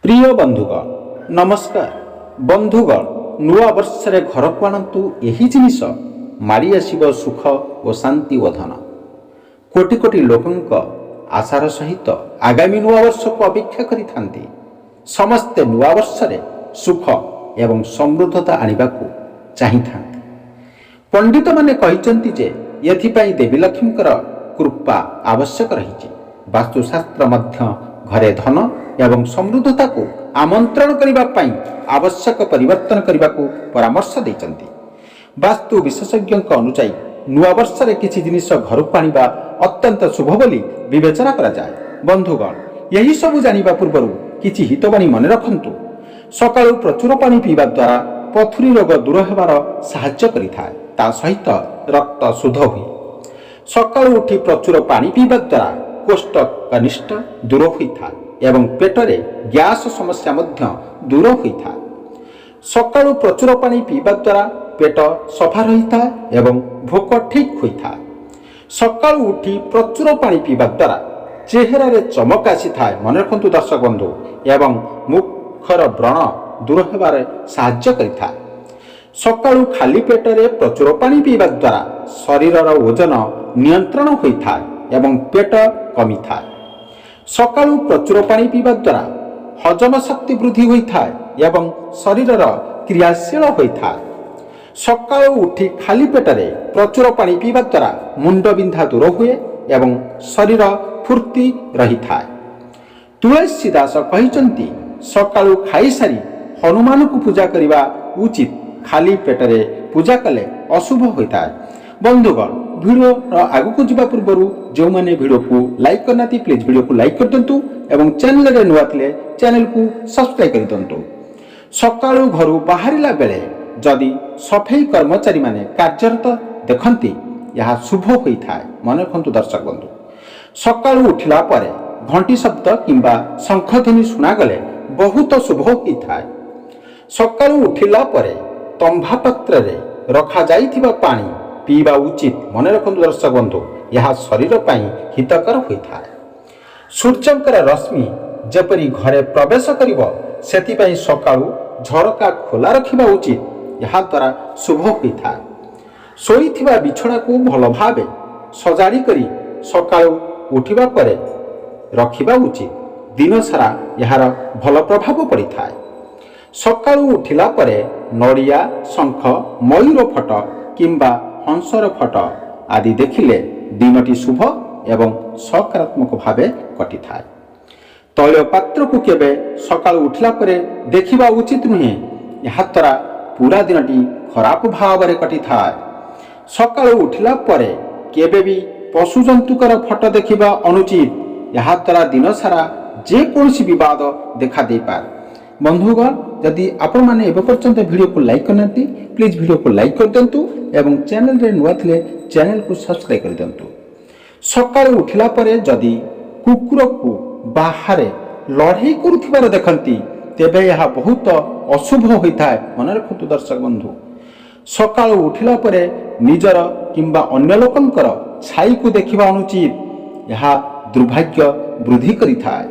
प्रिय बंधुगण नमस्कार। बंधुगण नुआ वर्ष रे घर को आणंतु एही जिनिस मारी आसीब सुख और शांति व धन। कोटि कोटि लोकंक आशार सहित आगामी नुआ वर्ष को अपेक्षा करिथांती। समस्ते नुआ वर्ष रे सुख एवं समृद्धता आनिबाकू चाहिथांती। पंडित माने कहिचंती जे एथिपाई देवी लक्ष्मीकर कृपा आवश्यक रहिछि। वास्तुशास्त्र मध्य घरे धन एवं समृद्धता को आमंत्रण करिबा पाई आवश्यक परिवर्तन करने को परामर्श देइचंती। वास्तु विशेषज्ञों अनुसार नुआ वर्ष रे किछि जिनिस घर को आनिबा अत्यंत शुभ बोली विवेचना करा जाय। बंधुगण यही सब जानिबा पूर्व किछि हितवाणी मन रखंतु। सकाळु प्रचुर पानी पीवा द्वारा पथुरी रोग दूर हेबार साहाय्य करिथाय। ता सहित रक्त शुद्ध हुई। सकाळु उठी प्रचुर पानी पीवा द्वारा कोष्ठ कनिष्ठ दूर होइथाय एवं पेटरे गैस समस्या मध्य दूर होइथाय। सकाळु प्रचुर पानी पीवा द्वारा पेट सफा रहिथाय एवं भोक ठीक होइथाय। सकाळु उठी प्रचुर पानी पीवा द्वारा चेहरा रे चमक आसीथाय। मन रखंतु दर्शक बंधु एवं मुखर व्रण दूर हेबारे साहाय्य करिथाय। सकाळु खाली पेटरे प्रचुर पानी पीवा द्वारा शरीरर ओजन नियंत्रण होइथाय एवं पेट कमिथाय। सकाळु प्रचुर पानी पीवा द्वारा हजम शक्ति वृद्धि होइथाय एवं शरीरर क्रियाशील होइथाय। सकाळु उठी खाली पेटरे प्रचुर पानी पीवा द्वारा मुंड बिंधा दूर हुए एवं शरीर फुर्ती रहिथाय। तुलसीदास कहिचंती सकाळु खाई सारी हनुमान को पूजा करिबा उचित। खाली पेटरे पूजा कले अशुभ होइथाय। बंधुगण वीडियो आगु को जीवा पूर्व जो मैंने वीडियो को लाइक करना प्लीज वीडियो को लाइक कर दिंतु एवं चैनल रे नुआ थिले चैनल को सब्सक्राइब कर दिंतु। सकाळु घरु बाहरिला बेले जदि सफाई कर्मचारी माने कार्यरत देखंती यह शुभ होइथाय। मन रखंतु दर्शक बंधु सकाळु उठिला परे घंटी शब्द किंबा शंख ध्वनि सुना गले बहुत शुभ होइथाय। सकाळु उठिला परे तंभा पत्र रे रखा जाइथिबा पानी पीवा उचित। मन रखंतु दर्शक बंधु यह शरीर पाई हितकर होइथाय। सूर्यंकर रश्मि जेपरी घरे प्रवेश करिवो सेतिपाई सकाळु झरका खोला रखिबा उचित। यह द्वारा शुभ होइथाय। सोईथिबा बिछड़ा को भल भावे सजाड़ी करी सकाळु उठिबा परे रखिबा उचित। दिन सारा यार भल प्रभाव पड़िथाय। सकाळु उठिला परे नड़िया शंख मयूर फट किंबा हंसर फट आदि देखिले दिनटी शुभ एवं सकारात्मक भावे कटिथाय। तैल पात्र को केबे सकाळु उठिला परे देखिबा उचित नुहे। यह द्वारा पूरा दिनटी खराब भाव कटिथाय। सकाळु उठिला परे केबे भी पशु जंतुकर फट देखिबा अनुचित। यह द्वारा दिन सारा जे कोनसी विवाद देखा दे पार। बंधुगण यदि आपण माने एबे पर्यंत वीडियो को लाइक करनाती प्लीज वीडियो को लाइक कर दिंतु एवं चैनल रे नुआ थिले चैनल को सब्सक्राइब कर दिंतु। सकाळु उठिला परे जदि कुकुर को बाहर लड़ाई करुथिबार देखंती तेबे यह बहुत अशुभ होइथाय। मन रखंतु दर्शक बंधु सकाळु उठिला परे निजर किंबा अन्य लोकंकर छाई को देखिबा अनुचित। यह दुर्भाग्य वृद्धि करिथाय।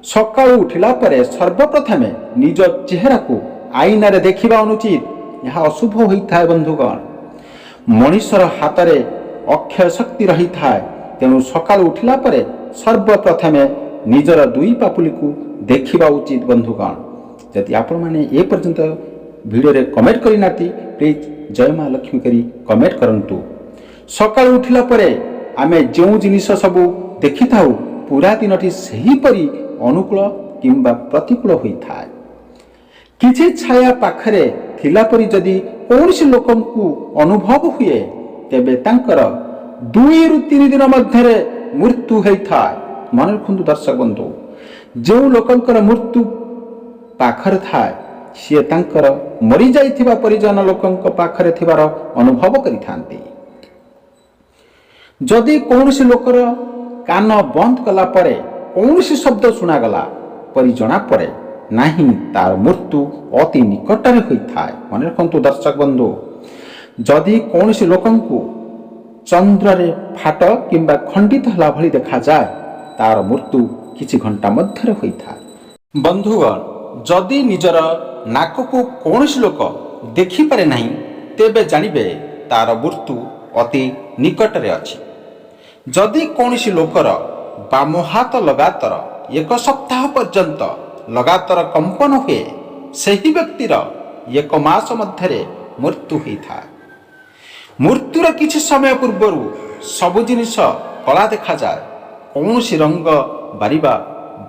सकाळु उठिला परे सर्वप्रथमे निज चेहरा को आईना रे देखिबा अनुचित। यह अशुभ होइथाय। बंधुगण मनुष्यर हाथ रे अक्षय शक्ति रही थाय। तेणु सकाळु उठिला परे सर्वप्रथमे निजर दुई पापुली को देखिबा उचित। बंधुगण यदि आपण माने ए पर्यंत वीडियो रे कमेंट करि नाती प्लीज जय मां लक्ष्मी करी कमेंट करंतु। सकाळु उठिला परे आमे जो जिनिस सब देखि थाउ पूरा दिनटी सही परी अनुकूल किंबा प्रतिकूल होइथाय। किछि छाया पाखरे थिला परी जदि कौनसी लोकन को अनुभव हुए तेबे तांकर 2 रु 3 दिन मध्यरे मृत्यु होइथाय। मन रखंतु दर्शक बंधु जो लोकंकर मृत्यु पाखरे थाय से तांकर मरि जाइथिबा परिजन लोकंक पाखरे थिबार अनुभव करिथांती। जदि कौनसी लोकर कान बंद कला परे कौनसी शब्द सुना गला परि जଣା पड़े नहीं तार मृत्यु अति निकटरे होइथाय। मन रखंतु दर्शक बंधु जदि कौनसी लोकंकु चंद्र रे फाट किंबा खंडित हला भली देखा जाए तार मृत्यु किछि घंटा मध्यरे होइथाय। ବନ୍ଧୁଗଣ, ଯଦି ନିଜର ନାକକୁ କୌଣସି ଲୋକ ଦେଖିପାରେ ନାହିଁ, ତେବେ ଜାଣିବେ ତାର ମୃତ୍ୟୁ ଅତି ନିକଟରେ ଅଛି। ଯଦି କୌଣସି ଲୋକର ବାମ ହାତ ଲଗାତାର 1 ସପ୍ତାହ ପର୍ଯ୍ୟନ୍ତ ଲଗାତାର କମ୍ପନ ହୁଏ, ସେହି ବ୍ୟକ୍ତିର 1 ମାସ ମଧ୍ୟରେ ମୃତ୍ୟୁ ହୋଇଥାଏ। ମୃତ୍ୟୁର କିଛି ସମୟ ପୂର୍ବରୁ ସବୁ ଜିନିଷ କଳା ଦେଖାଯାଏ। କୌଣସି ରଙ୍ଗ ବାରିବା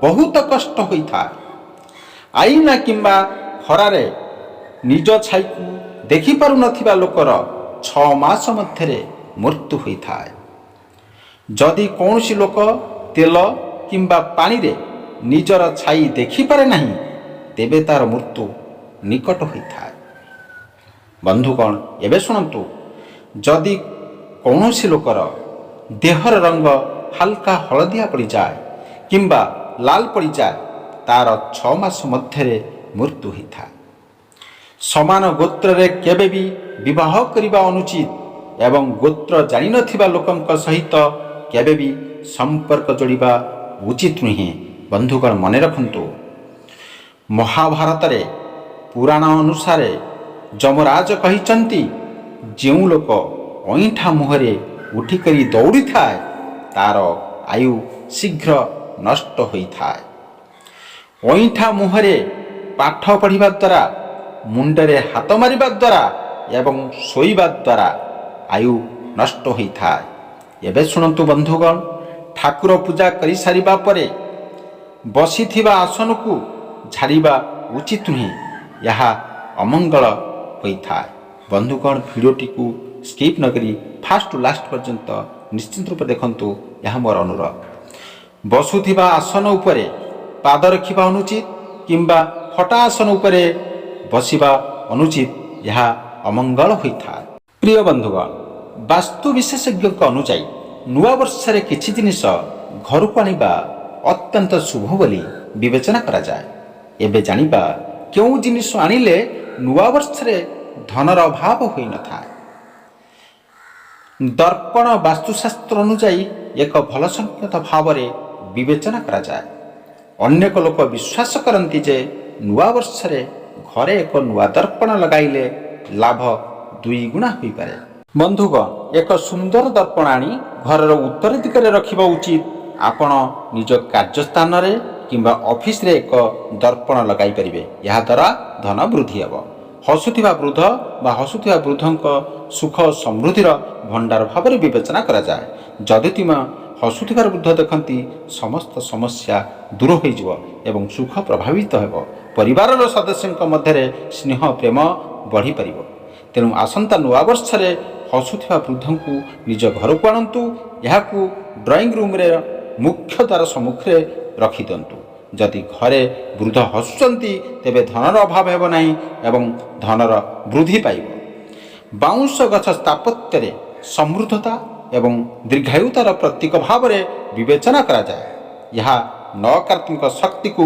ବହୁତ କଷ୍ଟ ହୋଇଥାଏ। ଆଇନା କିମ୍ବା ଖରାରେ ନିଜ ଛାଇକୁ ଦେଖିପାରୁନଥିବା ଲୋକର 6 ମାସ ମଧ୍ୟରେ ମୃତ୍ୟୁ ହୋଇଥାଏ। ଯଦି କୌଣସି ଲୋକ ତେଲ କିମ୍ବା ପାଣିରେ ନିଜର ଛାଇ ଦେଖିପାରେ ନାହିଁ, ତେବେ ତାର ମୃତ୍ୟୁ ନିକଟ ହୋଇଥାଏ। ବନ୍ଧୁଗଣ, ଏବେ ଶୁଣନ୍ତୁ, ଯଦି କୌଣସି ଲୋକର ଦେହର ରଙ୍ଗ ହାଲକା ହଳଦିଆ ପଡ଼ିଯାଏ କିମ୍ବା ଲାଲ ପଡ଼ିଯାଏ, ତାର 6 ମାସ ମଧ୍ୟରେ ମୃତ୍ୟୁ ହୋଇଥାଏ। ସମାନ ଗୋତ୍ରରେ କେବେ ବି ବିବାହ କରିବା ଅନୁଚିତ ଏବଂ ଗୋତ୍ର ଜାଣିନଥିବା ଲୋକଙ୍କ ସହିତ କେବେ ବି ସମ୍ପର୍କ ଯୋଡ଼ିବା ଉଚିତ ନୁହେଁ। ବନ୍ଧୁଗଣ, ମନେ ରଖନ୍ତୁ, ମହାଭାରତରେ ପୁରାଣ ଅନୁସାରେ ଯମରାଜ କହିଛନ୍ତି, ଯେଉଁ ଲୋକ ଅଇଁଠା ମୁହଁରେ ଉଠିକରି ଦୌଡ଼ିଥାଏ, ତାର ଆୟୁ ଶୀଘ୍ର ନଷ୍ଟ ହୋଇଥାଏ। ଅଇଁଠା ମୁହଁରେ ପାଠ ପଢ଼ିବା ଦ୍ୱାରା, ମୁଣ୍ଡରେ ହାତ ମାରିବା ଦ୍ୱାରା ଏବଂ ଶୋଇବା ଦ୍ୱାରା ଆୟୁ ନଷ୍ଟ ହୋଇଥାଏ। ଏବେ ଶୁଣନ୍ତୁ ବନ୍ଧୁଗଣ, ଠାକୁର ପୂଜା କରିସାରିବା ପରେ ବସିଥିବା ଆସନକୁ ଝାଡ଼ିବା ଉଚିତ ନୁହେଁ, ଏହା ଅମଙ୍ଗଳ ହୋଇଥାଏ। ବନ୍ଧୁଗଣ, ଭିଡ଼ିଓଟିକୁ ସ୍କିପ୍ ନକରି ଫାଷ୍ଟରୁ ଲାଷ୍ଟ ପର୍ଯ୍ୟନ୍ତ ନିଶ୍ଚିତ ରୂପେ ଦେଖନ୍ତୁ, ଏହା ମୋର ଅନୁରୋଧ। ବସୁଥିବା ଆସନ ଉପରେ ପାଦ ରଖିବା ଅନୁଚିତ କିମ୍ବା ଫଟା ଆସନ ଉପରେ ବସିବା ଅନୁଚିତ, ଏହା ଅମଙ୍ଗଳ ହୋଇଥାଏ। ପ୍ରିୟ ବନ୍ଧୁଗଣ, ବାସ୍ତୁ ବିଶେଷଜ୍ଞଙ୍କ ଅନୁଯାୟୀ ନୂଆବର୍ଷରେ କିଛି ଜିନିଷ ଘରକୁ ଆଣିବା ଅତ୍ୟନ୍ତ ଶୁଭ ବୋଲି ବିବେଚନା କରାଯାଏ। ଏବେ ଜାଣିବା କେଉଁ ଜିନିଷ ଆଣିଲେ ନୂଆବର୍ଷରେ ଧନର ଅଭାବ ହୋଇନଥାଏ। ଦର୍ପଣ ବାସ୍ତୁଶାସ୍ତ୍ର ଅନୁଯାୟୀ ଏକ ଭଲ ସଂକେତ ଭାବରେ ବିବେଚନା କରାଯାଏ। ଅନେକ ଲୋକ ବିଶ୍ୱାସ କରନ୍ତି ଯେ ନୂଆବର୍ଷରେ ଘରେ ଏକ ନୂଆ ଦର୍ପଣ ଲଗାଇଲେ ଲାଭ 2 ଗୁଣା ହୋଇପାରେ। ବନ୍ଧୁଗଣ, ଏକ ସୁନ୍ଦର ଦର୍ପଣ ଆଣି ଘରର ଉତ୍ତର ଦିଗରେ ରଖିବା ଉଚିତ। ଆପଣ ନିଜ କାର୍ଯ୍ୟସ୍ଥାନରେ କିମ୍ବା ଅଫିସରେ ଏକ ଦର୍ପଣ ଲଗାଇ ପାରିବେ। ଏହାଦ୍ୱାରା ଧନ ବୃଦ୍ଧି ହେବ। ହସୁଥିବା ବୃଦ୍ଧ ବା ହସୁଥିବା ବୃଦ୍ଧଙ୍କ ସୁଖ ସମୃଦ୍ଧିର ଭଣ୍ଡାର ଭାବରେ ବିବେଚନା କରାଯାଏ। ଯଦି ତୁମେ ହସୁଥିବା ବୃଦ୍ଧ ଦେଖନ୍ତି, ସମସ୍ତ ସମସ୍ୟା ଦୂର ହୋଇଯିବ ଏବଂ ସୁଖ ପ୍ରଭାବିତ ହେବ। ପରିବାରର ସଦସ୍ୟଙ୍କ ମଧ୍ୟରେ ସ୍ନେହ ପ୍ରେମ ବଢ଼ିପାରିବ। ତେଣୁ ଆସନ୍ତା ନୂଆବର୍ଷରେ ହସୁଥିବା ବୃଦ୍ଧଙ୍କୁ ନିଜ ଘରକୁ ଆଣନ୍ତୁ। ଏହାକୁ ଡ୍ରଇଂ ରୁମ୍ରେ ମୁଖ୍ୟ ଦ୍ୱାର ସମ୍ମୁଖରେ ରଖିଦିଅନ୍ତୁ। ଯଦି ଘରେ ବୃଦ୍ଧ ହସୁଛନ୍ତି, ତେବେ ଧନର ଅଭାବ ହେବ ନାହିଁ ଏବଂ ଧନର ବୃଦ୍ଧି ପାଇବ। ବାଉଁଶ ଗଛ ସ୍ଥାପତ୍ୟରେ ସମୃଦ୍ଧତା ଏବଂ ଦୀର୍ଘାୟୁତାର ପ୍ରତୀକ ଭାବରେ ବିବେଚନା କରାଯାଏ। ଏହା ନକାରାତ୍ମକ ଶକ୍ତିକୁ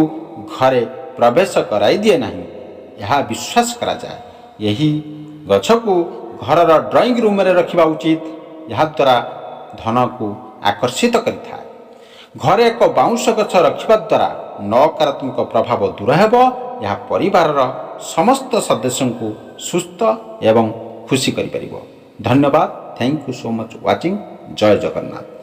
ଘରେ ପ୍ରବେଶ କରାଇ ଦିଏ ନାହିଁ, ଏହା ବିଶ୍ୱାସ କରାଯାଏ। ଏହି ଗଛକୁ ଘରର ଡ୍ରଇଂ ରୁମ୍ରେ ରଖିବା ଉଚିତ। ଏହାଦ୍ୱାରା ଧନକୁ ଆକର୍ଷିତ କରିଥାଏ। ଘରେ ଏକ ବାଉଁଶ ଗଛ ରଖିବା ଦ୍ୱାରା ନକାରାତ୍ମକ ପ୍ରଭାବ ଦୂର ହେବ। ଏହା ପରିବାରର ସମସ୍ତ ସଦସ୍ୟଙ୍କୁ ସୁସ୍ଥ ଏବଂ ଖୁସି କରିପାରିବ। ଧନ୍ୟବାଦ। Thank you so much watching. ଜୟ ଜଗନ୍ନାଥ।